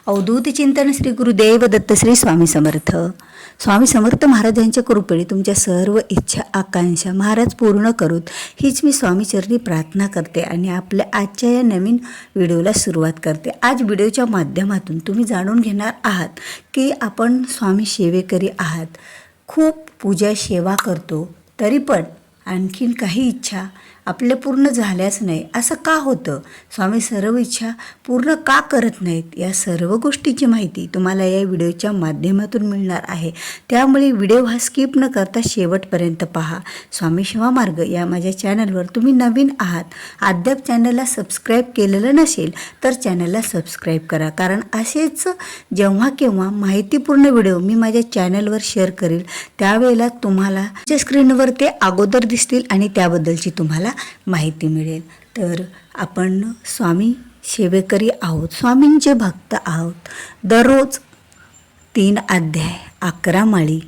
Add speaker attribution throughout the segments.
Speaker 1: अवधूत चिंतन श्री गुरुदेव दत्त श्री स्वामी समर्थ. स्वामी समर्थ महाराजांच्या कृपेने तुमच्या सर्व इच्छा आकांक्षा महाराज पूर्ण करूत हीच मी स्वामीचरणी प्रार्थना करते आणि आपल्या आजच्या या नवीन व्हिडिओला सुरुवात करते. आज व्हिडिओच्या माध्यमातून तुम्ही जाणून घेणार आहात की आपण स्वामी सेवेकरी आहात, खूप पूजा सेवा करतो, तरी पण आणखीन काही इच्छा आपल्या पूर्ण झाल्याच नाही. असं का होतं? स्वामी सर्व इच्छा पूर्ण का करत नाहीत? या सर्व गोष्टीची माहिती तुम्हाला या व्हिडिओच्या माध्यमातून मिळणार आहे. त्यामुळे व्हिडिओ हा स्किप न करता शेवटपर्यंत पहा. स्वामी सेवा मार्ग या माझ्या चॅनलवर तुम्ही नवीन आहात, अद्याप चॅनलला सबस्क्राईब केलेलं नसेल तर चॅनलला सबस्क्राईब करा, कारण असेच जेव्हा केव्हा माहितीपूर्ण व्हिडिओ मी माझ्या चॅनलवर शेअर करेल त्यावेळेला तुम्हाला स्क्रीनवर ते अगोदर दिसतील आणि त्याबद्दलची तुम्हाला माहिती मिळेल. तर आपण स्वामी सेवेकरी आहोत, स्वामींचे भक्त आहोत. दररोज 3 अध्याय 11 माळी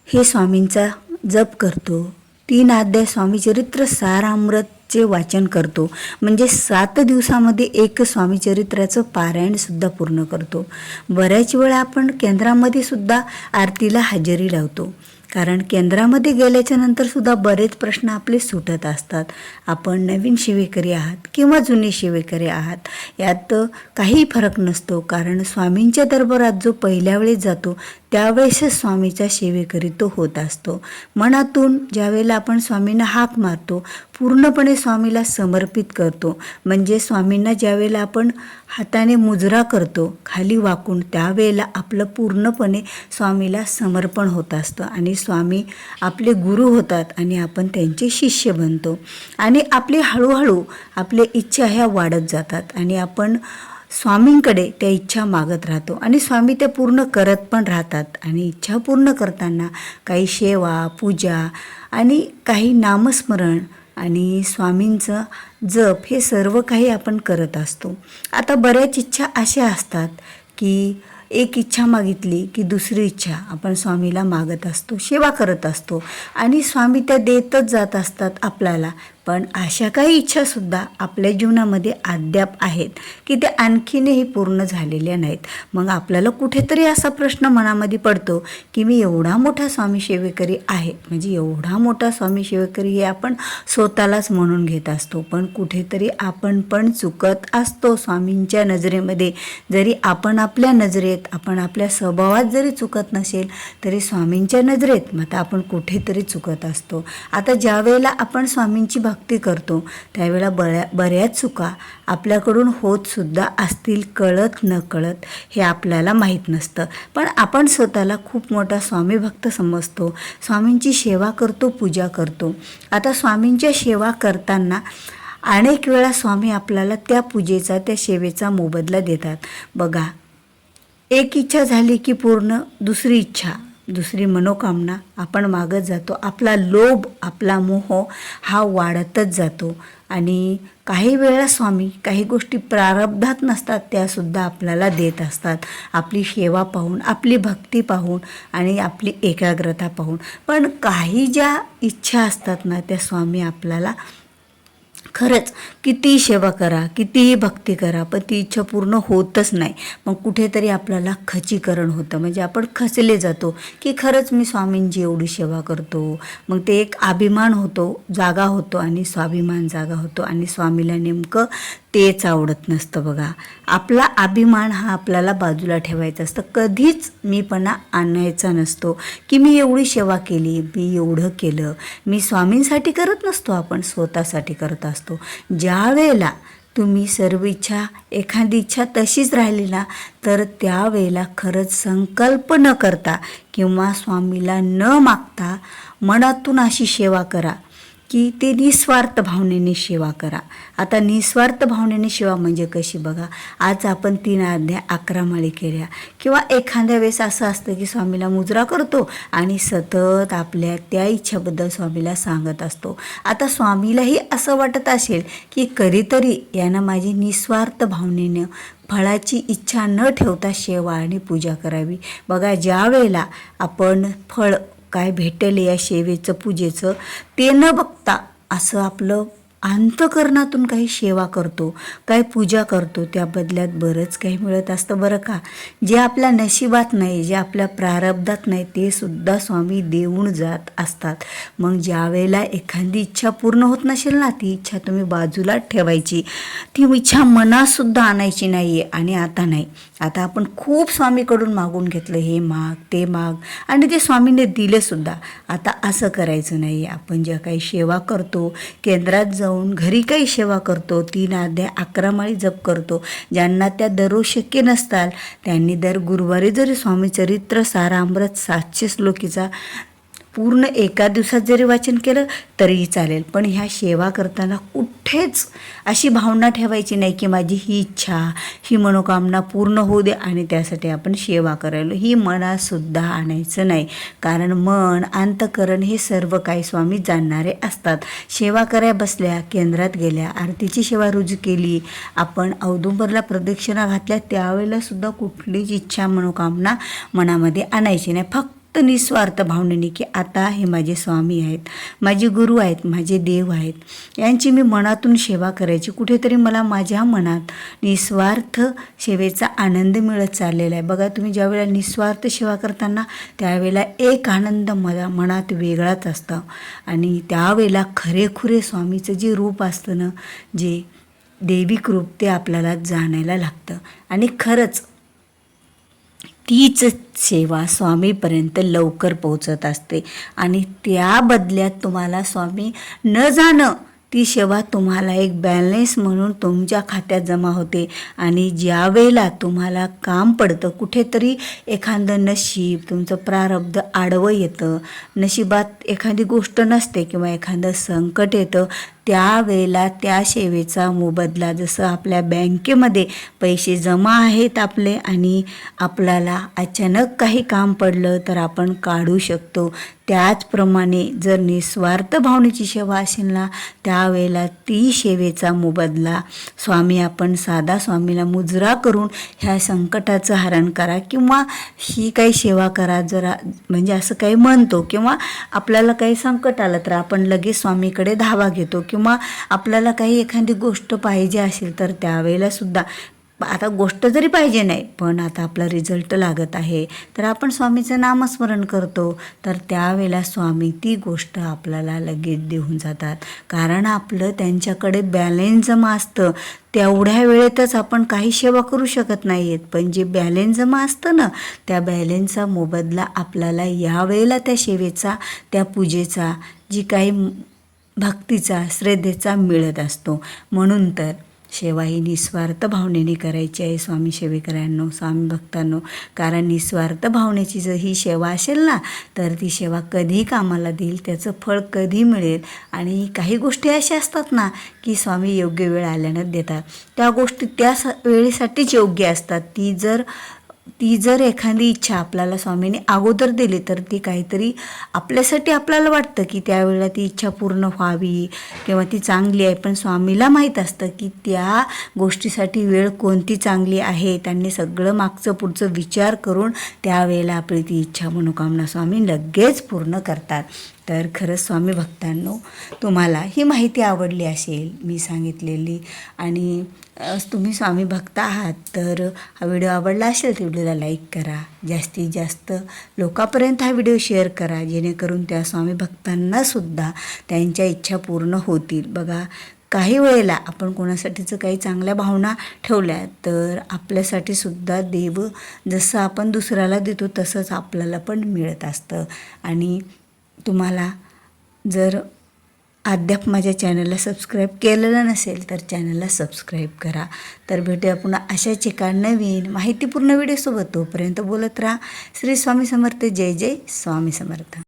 Speaker 1: हे स्वामींचा जप करतो. 3 अध्याय स्वामी चरित्र सारामृतचे वाचन करतो, म्हणजे 7 दिवसामध्ये एक स्वामी चरित्राचं पारायण सुद्धा पूर्ण करतो. बऱ्याच वेळा आपण केंद्रामध्ये सुद्धा आरतीला हजेरी लावतो, कारण केंद्रामध्ये गेल्याच्या नंतर सुद्धा बरेच प्रश्न आपले सुटत असतात. आपण नवीन सेवेकरी आहात किंवा जुने सेवेकरी आहात यात काही फरक नसतो, कारण स्वामींच्या दरबारात जो पहिल्या वेळेस जातो त्यावेळेसच स्वामीचा सेवेकरी तो होत असतो. मनातून ज्यावेळेला आपण स्वामींना हाक मारतो, पूर्णपणे स्वामीला समर्पित करतो, म्हणजे स्वामींना ज्यावेळेला आपण हाताने मुजरा करतो खाली वाकून, त्यावेळेला आपलं पूर्णपणे स्वामीला समर्पण होत असतं आणि स्वामी आपले गुरु होतात आणि आपण त्यांचे शिष्य बनतो आणि आपली हळूहळू आपल्या इच्छा ह्या वाढत जातात आणि आपण स्वामींकडे त्या इच्छा मागत राहतो आणि स्वामी त्या पूर्ण करत पण राहतात. आणि इच्छा पूर्ण करताना काही सेवा पूजा आणि काही नामस्मरण आणि स्वामींचं जप हे सर्व काही आपण करत असतो. आता बऱ्याच इच्छा अशा असतात की एक इच्छा मागितली की दुसरी इच्छा आपण स्वामीला मागत असतो, सेवा करत असतो आणि स्वामी त्या देतच जात असतात आपल्याला. पण अशा काही इच्छासुद्धा आपल्या जीवनामध्ये अद्याप आहेत की त्या आणखीनही पूर्ण झालेल्या नाहीत. मग आपल्याला कुठेतरी असा प्रश्न मनामध्ये पडतो की मी एवढा मोठा स्वामी सेवेकरी आहे, म्हणजे एवढा मोठा स्वामी सेवेकरी हे आपण स्वतःलाच म्हणून घेत असतो, पण कुठेतरी आपण पण चुकत असतो स्वामींच्या नजरेमध्ये. जरी आपण आपल्या नजरेत, आपण आपल्या स्वभावात जरी चुकत नसेल तरी स्वामींच्या नजरेत मात्र आपण कुठेतरी चुकत असतो. आता ज्या वेळेला आपण स्वामींची भक्ती करतो त्यावेळेला बऱ्याच चुका आपल्याकडून होत सुद्धा असतील, कळत न कळत, हे आपल्याला माहीत नसतं. पण आपण स्वतःला खूप मोठा स्वामी भक्त समजतो, स्वामींची सेवा करतो, पूजा करतो. आता स्वामींच्या सेवा करताना अनेक वेळा स्वामी आपल्याला त्या पूजेचा, त्या सेवेचा मोबदला देतात. बघा, एक इच्छा झाली की पूर्ण दुसरी इच्छा, दुसरी मनोकामना आपण मागत जातो. आपला लोभ, आपला मोह हा वाढतच जातो आणि काही वेळा स्वामी काही गोष्टी प्रारब्धात नसतात त्यासुद्धा आपल्याला देत असतात, आपली सेवा पाहून, आपली भक्ती पाहून आणि आपली एकाग्रता पाहून. पण काही ज्या इच्छा असतात ना त्या स्वामी आपल्याला खरंच कितीही सेवा करा, कितीही भक्ती करा, पण ती इच्छा पूर्ण होतच नाही. मग कुठेतरी आपल्याला खचीकरण होतं, म्हणजे आपण खचले जातो की खरंच मी स्वामींची एवढी सेवा करतो. मग ते एक अभिमान होतो, जागा होतो आणि स्वाभिमान जागा होतो आणि स्वामीला नेमकं तेच आवडत नसतं. बघा, आपला अभिमान हा आपल्याला बाजूला ठेवायचा असतं, कधीच मीपणा आणायचा नसतो की मी एवढी सेवा केली, मी एवढं केलं. मी स्वामींसाठी करत नसतो, आपण स्वतःसाठी करत असतो. ज्या वेळेला तुम्ही सर्व इच्छा, एखादी इच्छा तशीच राहिली ना तर त्यावेळेला खरंच संकल्प न करता किंवा स्वामीला न मागता मनातून अशी सेवा करा की ते निस्वार्थ भावनेने सेवा करा. आता निस्वार्थ भावनेने सेवा म्हणजे कशी? बघा, आज आपण 3 अध्याय 11 माळी केल्या किंवा एखाद्या वेळेस असं असतं की स्वामीला मुजरा करतो आणि सतत आपल्या त्या इच्छाबद्दल स्वामीला सांगत असतो. आता स्वामीलाही असं वाटत असेल की कधीतरी यानं माझी निस्वार्थ भावनेनं फळाची इच्छा न ठेवता सेवा आणि पूजा करावी. बघा, ज्या वेळेला आपण फळ काय भेटेल या सेवेचं, पूजेचं, ते न बघता असं आपलं अंतःकरणातून काही सेवा करतो, काही पूजा करतो, त्या बदल्यात बरंच काही मिळत असतं बरं का. जे आपल्या नशिबात नाही, जे आपल्या प्रारब्धात नाही, ते सुद्धा स्वामी देऊन जात असतात. मग ज्या वेळेला एखादी इच्छा पूर्ण होत नसेल ना, ती इच्छा तुम्ही बाजूला ठेवायची, ती इच्छा मनातसुद्धा आणायची नाही आहे. आणि आता नाही, आता आपण खूप स्वामीकडून मागून घेतलं, हे माग ते माग, आणि ते स्वामीने दिलेसुद्धा. आता असं करायचं नाही. आपण ज्या काही सेवा करतो, केंद्रात जाऊन घरी काही सेवा करतो, 3 अध्याय 11 माळी जप करतो, ज्यांना त्या दररोज शक्य नसतात त्यांनी दर गुरुवारी जरी स्वामी चरित्र सारामृत 700 श्लोकीचा पूर्ण एका दिवसात जरी वाचन केलं तरीही चालेल. पण ह्या सेवा करताना कुठेच अशी भावना ठेवायची नाही की माझी ही इच्छा, ही मनोकामना पूर्ण होऊ दे आणि त्यासाठी आपण सेवा करायला, ही मनातसुद्धा आणायचं नाही. कारण मन, अंतःकरण हे सर्व काही स्वामी जाणणारे असतात. सेवा करायला बसल्या, केंद्रात गेल्या, आरतीची सेवा रुजू केली, आपण औदुंबरला प्रदक्षिणा घातल्या, त्यावेळेला सुद्धा कुठलीच इच्छा मनोकामना मनामध्ये आणायची नाही. फक्त निस्वार्थ भावनेने की आता हे माझे स्वामी आहेत, माझे गुरु आहेत, माझे देव आहेत, यांची मी मनातून सेवा करायची. कुठेतरी मला माझ्या मनात निस्वार्थ सेवेचा आनंद मिळत चाललेला आहे. बघा, तुम्ही ज्यावेळेला निस्वार्थ सेवा करताना त्यावेळेला एक आनंद मला मनात वेगळाच असतं. आणि त्यावेळेला खरेखुरे स्वामीचं जे रूप असतं ना, जे दैविक रूप, ते आपल्याला जाणायला लागतं. आणि खरंच तीच सेवा स्वामीपर्यंत लवकर पोहोचत असते. आणि त्या बदल्यात तुम्हाला स्वामी न जाणं ती सेवा तुम्हाला एक बॅलन्स म्हणून तुमच्या खात्यात जमा होते. आणि ज्या वेळेला तुम्हाला काम पडतं, कुठेतरी एखादं नशीब, तुमचं प्रारब्ध आडवं येतं, नशिबात एखादी गोष्ट नसते किंवा एखादं संकट येतं, त्यावेळेला त्या सेवेचा मोबदला, जसं आपल्या बँकेमध्ये पैसे जमा आहेत आपले आणि आपल्याला अचानक काही काम पडलं तर आपण काढू शकतो, त्याचप्रमाणे जर निस्वार्थ भावनेची सेवा असेल ना, त्यावेळेला ती सेवेचा मोबदला स्वामी, आपण साधा स्वामीला मुजरा करून ह्या संकटाचं हरण करा किंवा ही काही सेवा करा जरा, म्हणजे असं काही म्हणतो, किंवा आपल्याला काही संकट आलं तर आपण लगेच स्वामीकडे धावा घेतो, किंवा आपल्याला काही एखादी गोष्ट पाहिजे असेल तर त्यावेळेला सुद्धा, आता गोष्ट जरी पाहिजे नाही पण आता आपला रिझल्ट लागत आहे तर आपण स्वामीचं नामस्मरण करतो, तर त्यावेळेला स्वामी ती गोष्ट आपल्याला लगेच देऊन जातात. कारण आपलं त्यांच्याकडे बॅलन्स जमा असतं. तेवढ्या वेळेतच आपण काही सेवा करू शकत नाही आहेत, पण जे बॅलन्स जमा असतं ना, त्या बॅलन्सचा मोबदला आपल्याला यावेळेला त्या सेवेचा, त्या पूजेचा, जी काही भक्तीचा, श्रद्धेचा मिळत असतो. म्हणून तर सेवा ही निस्वार्थ भावनेने करायची आहे स्वामी सेवेकरांनो, स्वामी भक्तांनो. कारण निस्वार्थ भावनेची जर ही सेवा असेल ना, तर ती सेवा कधी कामाला देईल, त्याचं फळ कधी मिळेल. आणि काही गोष्टी अशा असतात ना की स्वामी योग्य वेळ आल्यानं देतात, त्या गोष्टी त्या वेळेसाठीच योग्य असतात. ती जर एखादी इच्छा आपल्याला स्वामीने अगोदर दिली तर ती काहीतरी आपल्यासाठी आपल्याला वाटतं की त्यावेळेला ती इच्छा पूर्ण व्हावी किंवा ती चांगली आहे, पण स्वामीला माहीत असतं की त्या गोष्टीसाठी वेळ कोणती चांगली आहे. त्यांनी सगळं मागचं पुढचं विचार करून त्यावेळेला आपली ती इच्छा मनोकामना स्वामी लगेच पूर्ण करतात. तर खरंच स्वामी भक्तांनो, तुम्हाला ही माहिती आवडली असेल मी सांगितलेली, आणि तुम्ही स्वामी भक्त आहात तर हा व्हिडिओ आवडला असेल तर व्हिडिओला लाईक करा, जास्तीत जास्त लोकांपर्यंत हा व्हिडिओ शेअर करा, जेणेकरून त्या स्वामी भक्तांनासुद्धा त्यांच्या इच्छा पूर्ण होतील. बघा, काही वेळेला आपण कोणासाठीचं काही चांगल्या भावना ठेवल्या तर आपल्यासाठी सुद्धा देव जसं आपण दुसऱ्याला देतो तसंच आपल्याला पण मिळत असतं. आणि तुम्हाला जर अद्याप माझ्या चॅनलला सबस्क्राईब केलेलं नसेल तर चॅनलला सबस्क्राईब करा. तर भेटूया पुन्हा अशाच एका नवीन माहितीपूर्ण व्हिडिओसोबत. तोपर्यंत बोलत राहा. श्री स्वामी समर्थ. जय जय स्वामी समर्थ.